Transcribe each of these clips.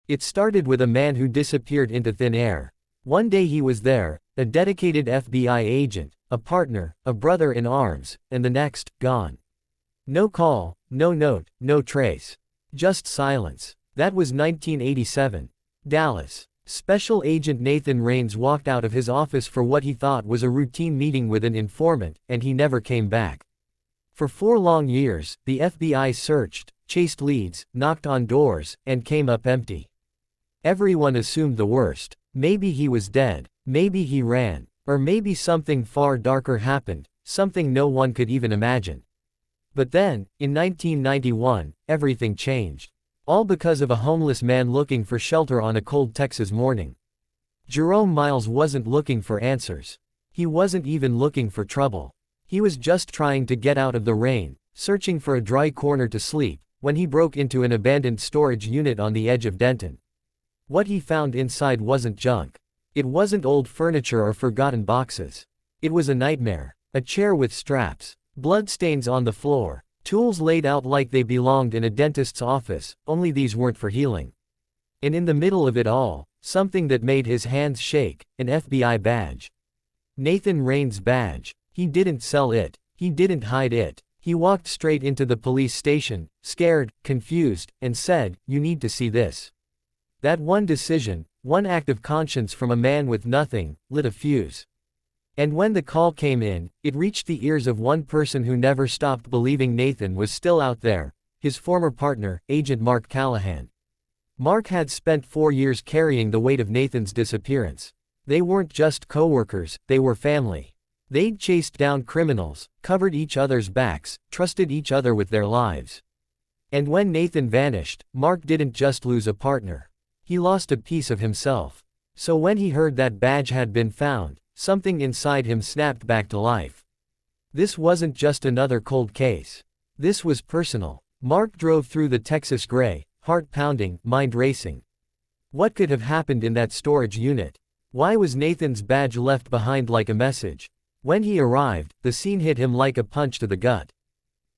It started with a man who disappeared into thin air. One day he was there, a dedicated FBI agent, a partner, a brother in arms, and the next, gone. No call, no note, no trace. Just silence. That was 1987. Dallas. Special Agent Nathan Raines walked out of his office for what he thought was a routine meeting with an informant, and he never came back. For 4 long years, the FBI searched, chased leads, knocked on doors, and came up empty. Everyone assumed the worst. Maybe he was dead, maybe he ran, or maybe something far darker happened, something no one could even imagine. But then, in 1991, everything changed. All because of a homeless man looking for shelter on a cold Texas morning. Jerome Miles wasn't looking for answers. He wasn't even looking for trouble. He was just trying to get out of the rain, searching for a dry corner to sleep, when he broke into an abandoned storage unit on the edge of Denton. What he found inside wasn't junk. It wasn't old furniture or forgotten boxes. It was a nightmare. A chair with straps, bloodstains on the floor, tools laid out like they belonged in a dentist's office, only these weren't for healing. And in the middle of it all, something that made his hands shake, an FBI badge. Nathan Raines' badge. He didn't sell it. He didn't hide it. He walked straight into the police station, scared, confused, and said, "You need to see this." That one decision, one act of conscience from a man with nothing, lit a fuse. And when the call came in, it reached the ears of one person who never stopped believing Nathan was still out there, his former partner, Agent Mark Callahan. Mark had spent 4 years carrying the weight of Nathan's disappearance. They weren't just co-workers, they were family. They'd chased down criminals, covered each other's backs, trusted each other with their lives. And when Nathan vanished, Mark didn't just lose a partner. He lost a piece of himself. So when he heard that badge had been found, something inside him snapped back to life. This wasn't just another cold case. This was personal. Mark drove through the Texas gray, heart pounding, mind racing. What could have happened in that storage unit? Why was Nathan's badge left behind like a message? When he arrived, the scene hit him like a punch to the gut.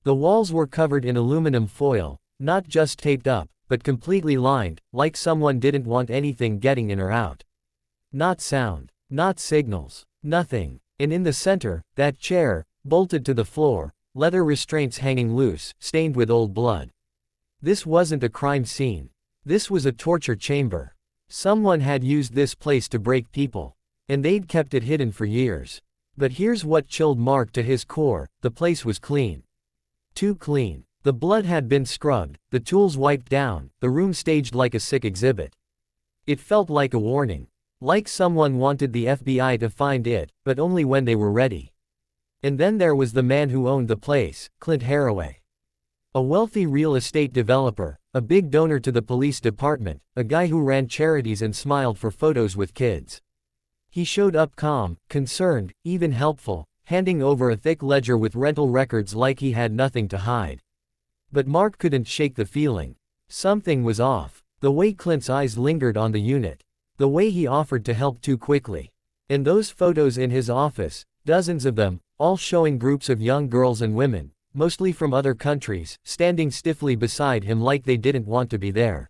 The walls were covered in aluminum foil, not just taped up, but completely lined, like someone didn't want anything getting in or out. Not sound, not signals, nothing. And in the center, that chair, bolted to the floor, leather restraints hanging loose, stained with old blood. This wasn't a crime scene. This was a torture chamber. Someone had used this place to break people. And they'd kept it hidden for years. But here's what chilled Mark to his core: the place was clean. Too clean. The blood had been scrubbed, the tools wiped down, the room staged like a sick exhibit. It felt like a warning. Like someone wanted the FBI to find it, but only when they were ready. And then there was the man who owned the place, Clint Haraway. A wealthy real estate developer, a big donor to the police department, a guy who ran charities and smiled for photos with kids. He showed up calm, concerned, even helpful, handing over a thick ledger with rental records like he had nothing to hide. But Mark couldn't shake the feeling. Something was off. The way Clint's eyes lingered on the unit. The way he offered to help too quickly. And those photos in his office, dozens of them, all showing groups of young girls and women, mostly from other countries, standing stiffly beside him like they didn't want to be there.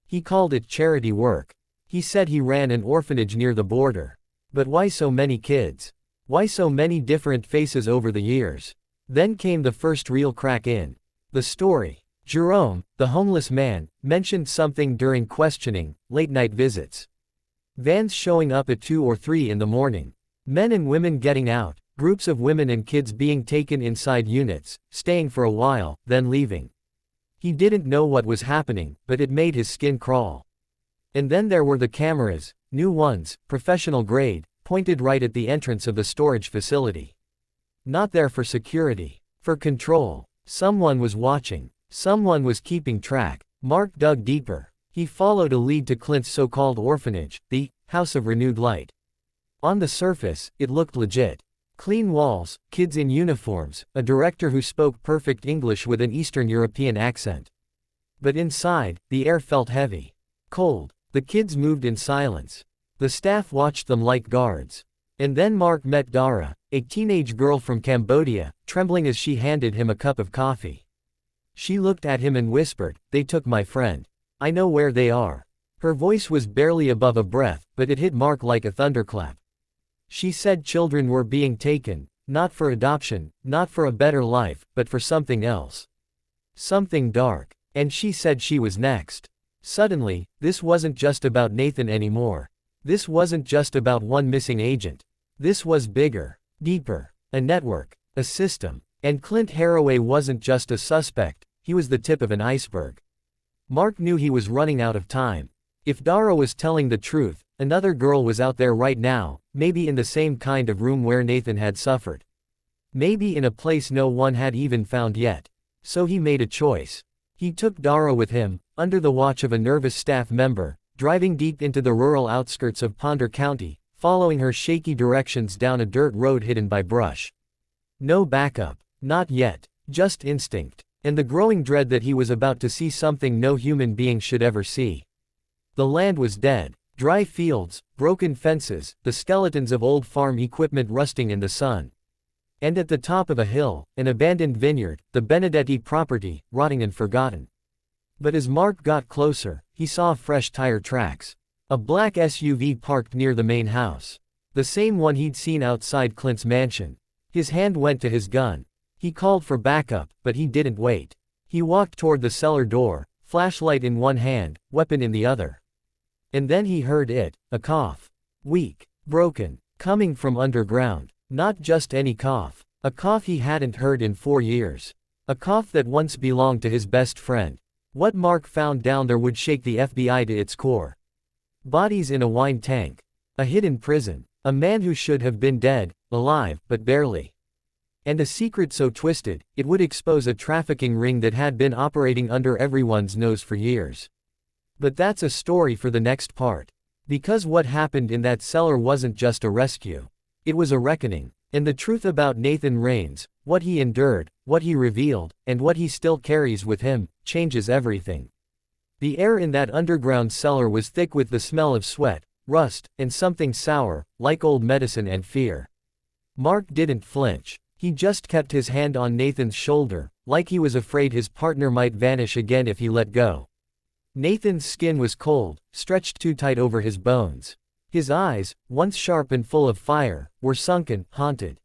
He called it charity work. He said he ran an orphanage near the border. But why so many kids? Why so many different faces over the years? Then came the first real crack in the story. Jerome, the homeless man, mentioned something during questioning, late-night visits. Vans showing up at 2 or 3 in the morning. Men and women getting out, groups of women and kids being taken inside units, staying for a while, then leaving. He didn't know what was happening, but it made his skin crawl. And then there were the cameras, new ones, professional grade, pointed right at the entrance of the storage facility. Not there for security, for control. Someone was watching. Someone was keeping track. Mark dug deeper. He followed a lead to Clint's so-called orphanage, the House of Renewed Light. On the surface, it looked legit. Clean walls, kids in uniforms, a director who spoke perfect English with an Eastern European accent. But inside, the air felt heavy. Cold. The kids moved in silence. The staff watched them like guards. And then Mark met Dara, a teenage girl from Cambodia, trembling as she handed him a cup of coffee. She looked at him and whispered, "They took my friend. I know where they are." Her voice was barely above a breath, but it hit Mark like a thunderclap. She said children were being taken, not for adoption, not for a better life, but for something else. Something dark. And she said she was next. Suddenly, this wasn't just about Nathan anymore. This wasn't just about one missing agent. This was bigger, deeper, a network, a system. And Clint Haraway wasn't just a suspect, he was the tip of an iceberg. Mark knew he was running out of time. If Dara was telling the truth, another girl was out there right now, maybe in the same kind of room where Nathan had suffered. Maybe in a place no one had even found yet. So he made a choice. He took Dara with him, under the watch of a nervous staff member, driving deep into the rural outskirts of Ponder County, following her shaky directions down a dirt road hidden by brush. No backup. Not yet. Just instinct. And the growing dread that he was about to see something no human being should ever see. The land was dead. Dry fields, broken fences, the skeletons of old farm equipment rusting in the sun. And at the top of a hill, an abandoned vineyard, the Benedetti property, rotting and forgotten. But as Mark got closer, he saw fresh tire tracks. A black SUV parked near the main house. The same one he'd seen outside Clint's mansion. His hand went to his gun. He called for backup, but he didn't wait. He walked toward the cellar door, flashlight in one hand, weapon in the other. And then he heard it, a cough. Weak, broken, coming from underground. Not just any cough. A cough he hadn't heard in 4 years. A cough that once belonged to his best friend. What Mark found down there would shake the FBI to its core. Bodies in a wine tank. A hidden prison. A man who should have been dead, alive, but barely. And a secret so twisted, it would expose a trafficking ring that had been operating under everyone's nose for years. But that's a story for the next part. Because what happened in that cellar wasn't just a rescue. It was a reckoning. And the truth about Nathan Raines, what he endured, what he revealed, and what he still carries with him, changes everything. The air in that underground cellar was thick with the smell of sweat, rust, and something sour, like old medicine and fear. Mark didn't flinch. He just kept his hand on Nathan's shoulder, like he was afraid his partner might vanish again if he let go. Nathan's skin was cold, stretched too tight over his bones. His eyes, once sharp and full of fire, were sunken, haunted.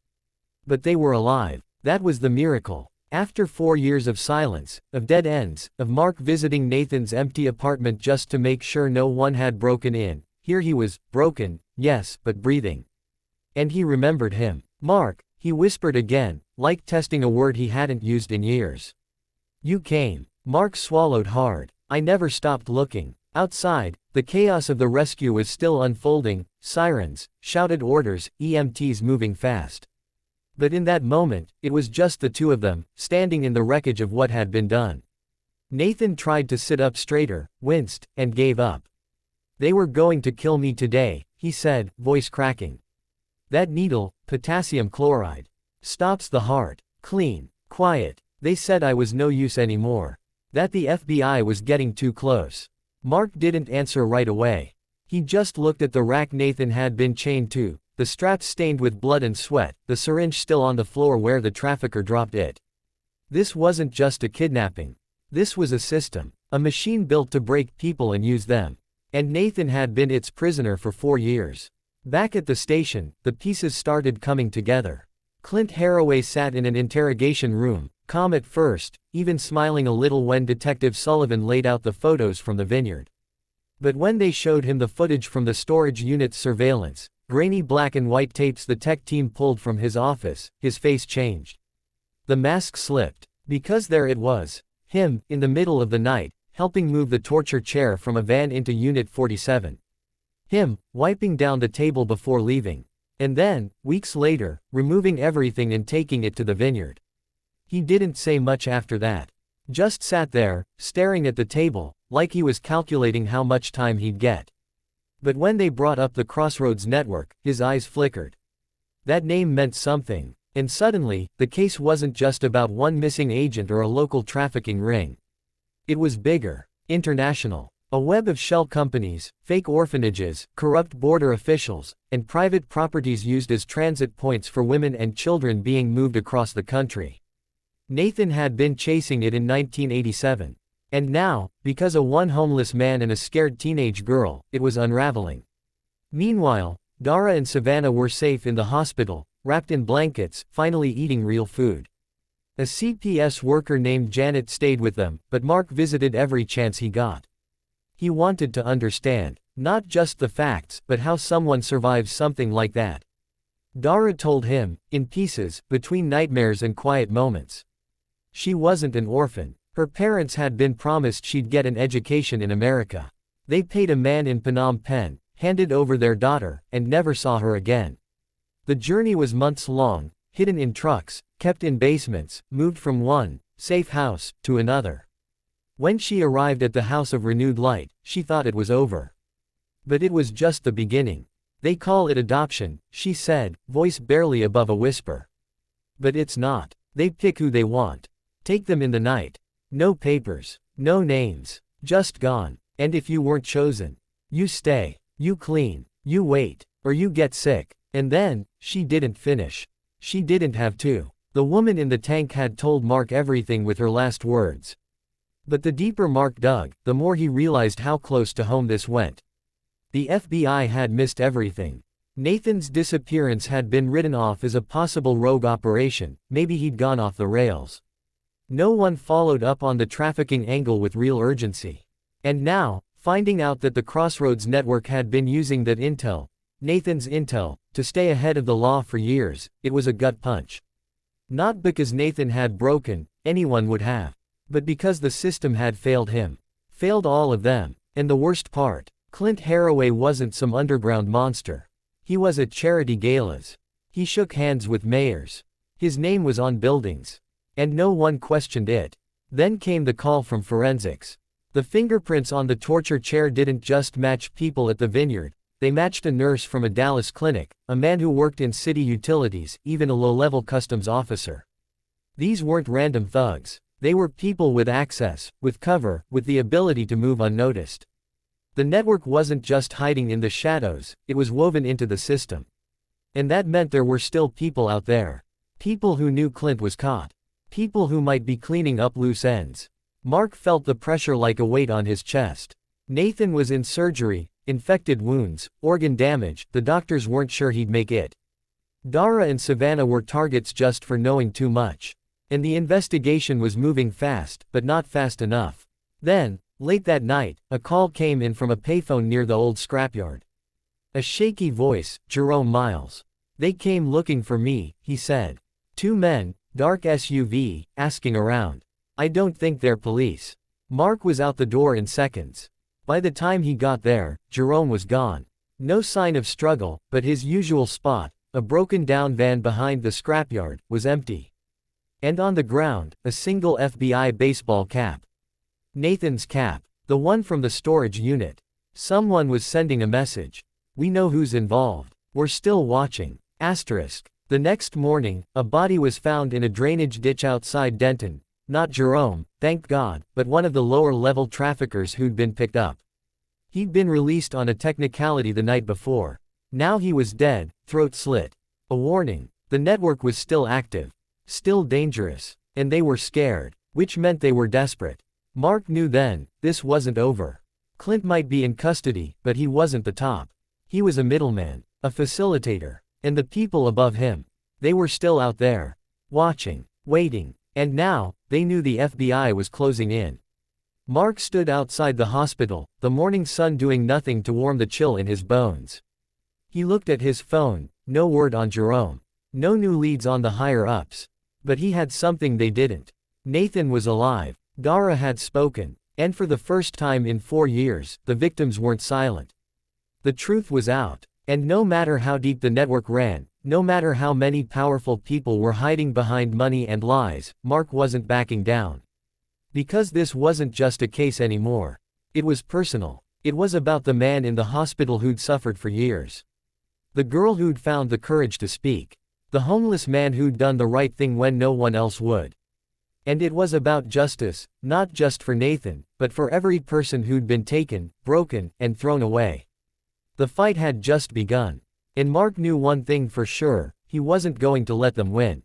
But they were alive. That was the miracle. After 4 years of silence, of dead ends, of Mark visiting Nathan's empty apartment just to make sure no one had broken in, here he was, broken, yes, but breathing. And he remembered him. Mark, he whispered again, like testing a word he hadn't used in years. You came. Mark swallowed hard. I never stopped looking. Outside, the chaos of the rescue was still unfolding, sirens, shouted orders, EMTs moving fast. But in that moment, it was just the two of them, standing in the wreckage of what had been done. Nathan tried to sit up straighter, winced, and gave up. They were going to kill me today, he said, voice cracking. That needle, potassium chloride. Stops the heart. Clean. Quiet. They said I was no use anymore. That the FBI was getting too close. Mark didn't answer right away. He just looked at the rack Nathan had been chained to, the straps stained with blood and sweat, the syringe still on the floor where the trafficker dropped it. This wasn't just a kidnapping. This was a system. A machine built to break people and use them. And Nathan had been its prisoner for 4 years. Back at the station, the pieces started coming together. Clint Haraway sat in an interrogation room, calm at first, even smiling a little when Detective Sullivan laid out the photos from the vineyard. But when they showed him the footage from the storage unit's surveillance, grainy black and white tapes the tech team pulled from his office, his face changed. The mask slipped. Because there it was. Him, in the middle of the night, helping move the torture chair from a van into Unit 47. Him, wiping down the table before leaving. And then, weeks later, removing everything and taking it to the vineyard. He didn't say much after that. Just sat there, staring at the table, like he was calculating how much time he'd get. But when they brought up the Crossroads network, his eyes flickered. That name meant something. And suddenly, the case wasn't just about one missing agent or a local trafficking ring. It was bigger, international. A web of shell companies, fake orphanages, corrupt border officials, and private properties used as transit points for women and children being moved across the country. Nathan had been chasing it in 1987. And now, because of one homeless man and a scared teenage girl, it was unraveling. Meanwhile, Dara and Savannah were safe in the hospital, wrapped in blankets, finally eating real food. A CPS worker named Janet stayed with them, but Mark visited every chance he got. He wanted to understand, not just the facts, but how someone survives something like that. Dara told him, in pieces, between nightmares and quiet moments. She wasn't an orphan. Her parents had been promised she'd get an education in America. They paid a man in Phnom Penh, handed over their daughter, and never saw her again. The journey was months long, hidden in trucks, kept in basements, moved from one safe house to another. When she arrived at the House of Renewed Light, she thought it was over. But it was just the beginning. They call it adoption, she said, voice barely above a whisper. But it's not. They pick who they want. Take them in the night. No papers, no names, just gone. And if you weren't chosen, you stay, you clean, you wait, or you get sick. And then, she didn't finish. She didn't have to. The woman in the tank had told Mark everything with her last words. But the deeper Mark dug, the more he realized how close to home this went. The FBI had missed everything. Nathan's disappearance had been written off as a possible rogue operation, maybe he'd gone off the rails. No one followed up on the trafficking angle with real urgency. And now, finding out that the Crossroads network had been using that intel, Nathan's intel, to stay ahead of the law for years, it was a gut punch. Not because Nathan had broken, anyone would have. But because the system had failed him. Failed all of them. And the worst part, Clint Haraway wasn't some underground monster. He was at charity galas. He shook hands with mayors. His name was on buildings. And no one questioned it. Then came the call from forensics. The fingerprints on the torture chair didn't just match people at the vineyard, they matched a nurse from a Dallas clinic, a man who worked in city utilities, even a low-level customs officer. These weren't random thugs. They were people with access, with cover, with the ability to move unnoticed. The network wasn't just hiding in the shadows, it was woven into the system. And that meant there were still people out there. People who knew Clint was caught. People who might be cleaning up loose ends. Mark felt the pressure like a weight on his chest. Nathan was in surgery, infected wounds, organ damage, the doctors weren't sure he'd make it. Dara and Savannah were targets just for knowing too much. And the investigation was moving fast, but not fast enough. Then, late that night, a call came in from a payphone near the old scrapyard. A shaky voice, Jerome Miles. They came looking for me, he said. Two men, dark SUV, asking around. I don't think they're police. Mark was out the door in seconds. By the time he got there, Jerome was gone. No sign of struggle, but his usual spot, a broken-down van behind the scrapyard, was empty. And on the ground, a single FBI baseball cap. Nathan's cap. The one from the storage unit. Someone was sending a message. We know who's involved. We're still watching. Asterisk. The next morning, a body was found in a drainage ditch outside Denton. Not Jerome, thank God, but one of the lower-level traffickers who'd been picked up. He'd been released on a technicality the night before. Now he was dead, throat slit. A warning. The network was still active. Still dangerous. And they were scared. Which meant they were desperate. Mark knew then, this wasn't over. Clint might be in custody, but he wasn't the top. He was a middleman, a facilitator. And the people above him. They were still out there. Watching. Waiting. And now, they knew the FBI was closing in. Mark stood outside the hospital, the morning sun doing nothing to warm the chill in his bones. He looked at his phone, no word on Jerome. No new leads on the higher-ups. But he had something they didn't. Nathan was alive. Dara had spoken. And for the first time in 4 years, the victims weren't silent. The truth was out. And no matter how deep the network ran, no matter how many powerful people were hiding behind money and lies, Mark wasn't backing down. Because this wasn't just a case anymore. It was personal. It was about the man in the hospital who'd suffered for years. The girl who'd found the courage to speak. The homeless man who'd done the right thing when no one else would. And it was about justice, not just for Nathan, but for every person who'd been taken, broken, and thrown away. The fight had just begun. And Mark knew one thing for sure, he wasn't going to let them win.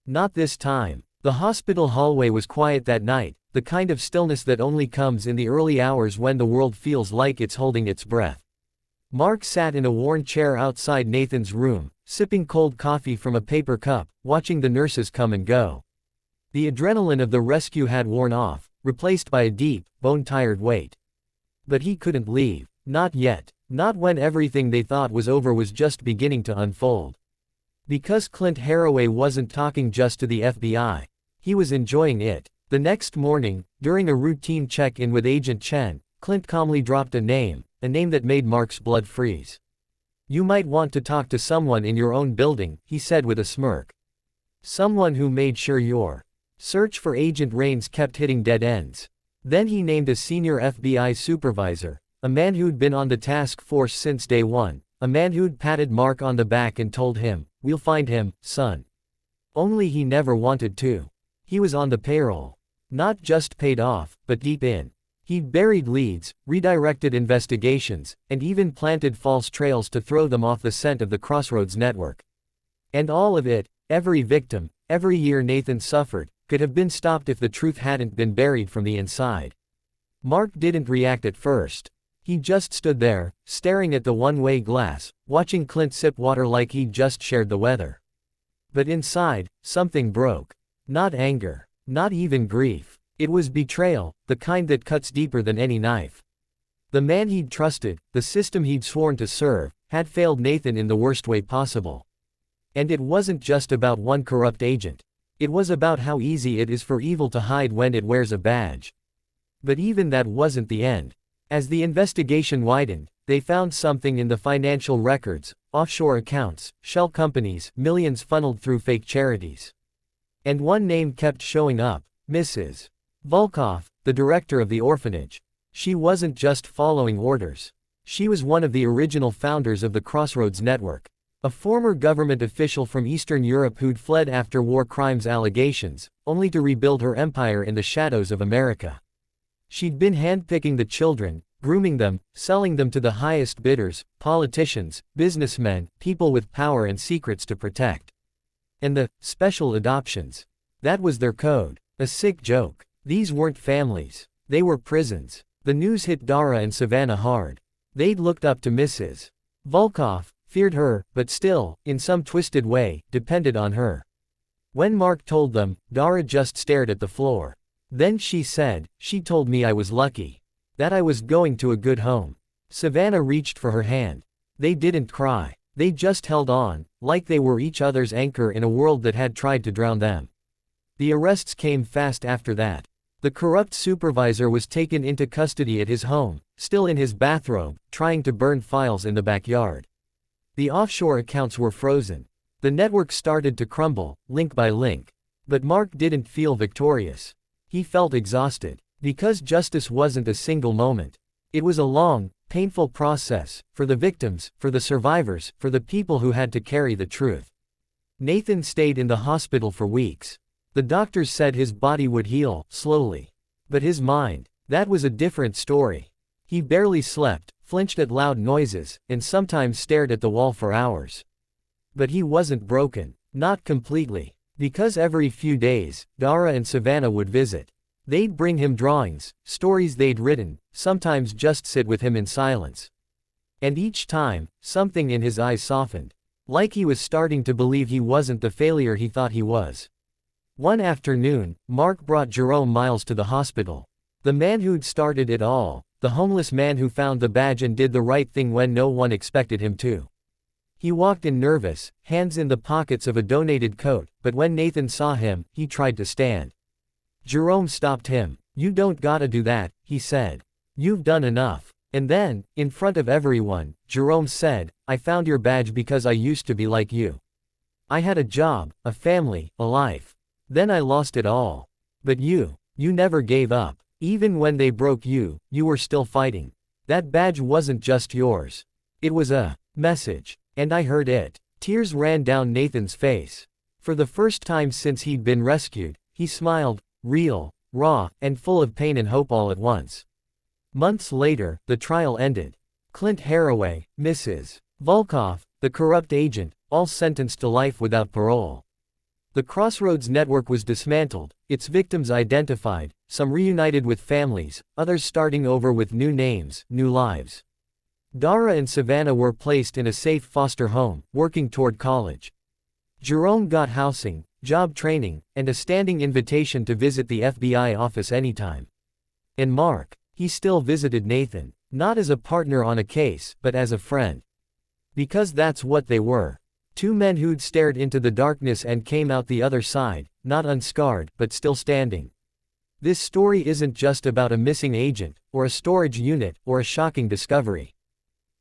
Not this time. The hospital hallway was quiet that night, the kind of stillness that only comes in the early hours when the world feels like it's holding its breath. Mark sat in a worn chair outside Nathan's room, sipping cold coffee from a paper cup, watching the nurses come and go. The adrenaline of the rescue had worn off, replaced by a deep, bone-tired weight. But he couldn't leave. Not yet. Not when everything they thought was over was just beginning to unfold. Because Clint Haraway wasn't talking just to the FBI. He was enjoying it. The next morning, during a routine check-in with Agent Chen, Clint calmly dropped a name that made Mark's blood freeze. "You might want to talk to someone in your own building," he said with a smirk. "Someone who made sure your search for Agent Raines kept hitting dead ends." Then he named a senior FBI supervisor, a man who'd been on the task force since day one, a man who'd patted Mark on the back and told him, "We'll find him, son." Only he never wanted to. He was on the payroll. Not just paid off, but deep in. He'd buried leads, redirected investigations, and even planted false trails to throw them off the scent of the Crossroads network. And all of it, every victim, every year Nathan suffered, could have been stopped if the truth hadn't been buried from the inside. Mark didn't react at first. He just stood there, staring at the one-way glass, watching Clint sip water like he'd just shared the weather. But inside, something broke. Not anger. Not even grief. It was betrayal, the kind that cuts deeper than any knife. The man he'd trusted, the system he'd sworn to serve, had failed Nathan in the worst way possible. And it wasn't just about one corrupt agent. It was about how easy it is for evil to hide when it wears a badge. But even that wasn't the end. As the investigation widened, they found something in the financial records, offshore accounts, shell companies, millions funneled through fake charities. And one name kept showing up, Mrs. Volkov, the director of the orphanage. She wasn't just following orders. She was one of the original founders of the Crossroads network. A former government official from Eastern Europe who'd fled after war crimes allegations, only to rebuild her empire in the shadows of America. She'd been handpicking the children, grooming them, selling them to the highest bidders, politicians, businessmen, people with power and secrets to protect. And the special adoptions. That was their code. A sick joke. These weren't families. They were prisons. The news hit Dara and Savannah hard. They'd looked up to Mrs. Volkov, feared her, but still, in some twisted way, depended on her. When Mark told them, Dara just stared at the floor. Then she said, "She told me I was lucky. That I was going to a good home." Savannah reached for her hand. They didn't cry. They just held on, like they were each other's anchor in a world that had tried to drown them. The arrests came fast after that. The corrupt supervisor was taken into custody at his home, still in his bathrobe, trying to burn files in the backyard. The offshore accounts were frozen. The network started to crumble, link by link. But Mark didn't feel victorious. He felt exhausted. Because justice wasn't a single moment. It was a long, painful process, for the victims, for the survivors, for the people who had to carry the truth. Nathan stayed in the hospital for weeks. The doctors said his body would heal, slowly. But his mind, that was a different story. He barely slept, flinched at loud noises, and sometimes stared at the wall for hours. But he wasn't broken. Not completely. Because every few days, Dara and Savannah would visit. They'd bring him drawings, stories they'd written, sometimes just sit with him in silence. And each time, something in his eyes softened. Like he was starting to believe he wasn't the failure he thought he was. One afternoon, Mark brought Jerome Miles to the hospital. The man who'd started it all, the homeless man who found the badge and did the right thing when no one expected him to. He walked in nervous, hands in the pockets of a donated coat, but when Nathan saw him, he tried to stand. Jerome stopped him. "You don't gotta do that," he said. "You've done enough." And then, in front of everyone, Jerome said, "I found your badge because I used to be like you. I had a job, a family, a life. Then I lost it all. But you never gave up. Even when they broke you, you were still fighting. That badge wasn't just yours. It was a message. And I heard it." Tears ran down Nathan's face. For the first time since he'd been rescued, he smiled, real, raw, and full of pain and hope all at once. Months later, the trial ended. Clint Haraway, Mrs. Volkov, the corrupt agent, all sentenced to life without parole. The Crossroads network was dismantled, its victims identified, some reunited with families, others starting over with new names, new lives. Dara and Savannah were placed in a safe foster home, working toward college. Jerome got housing, job training, and a standing invitation to visit the FBI office anytime. And Mark, he still visited Nathan, not as a partner on a case, but as a friend. Because that's what they were. Two men who'd stared into the darkness and came out the other side, not unscarred, but still standing. This story isn't just about a missing agent, or a storage unit, or a shocking discovery.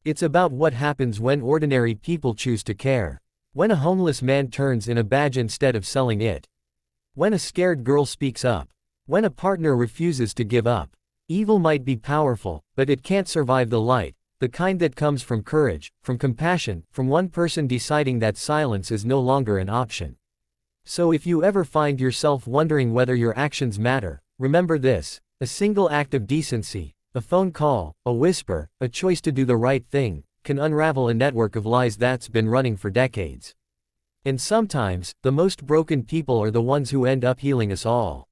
It's about what happens when ordinary people choose to care. When a homeless man turns in a badge instead of selling it. When a scared girl speaks up. When a partner refuses to give up. Evil might be powerful, but it can't survive the light. The kind that comes from courage, from compassion, from one person deciding that silence is no longer an option. So if you ever find yourself wondering whether your actions matter, remember this: a single act of decency, a phone call, a whisper, a choice to do the right thing, can unravel a network of lies that's been running for decades. And sometimes, the most broken people are the ones who end up healing us all.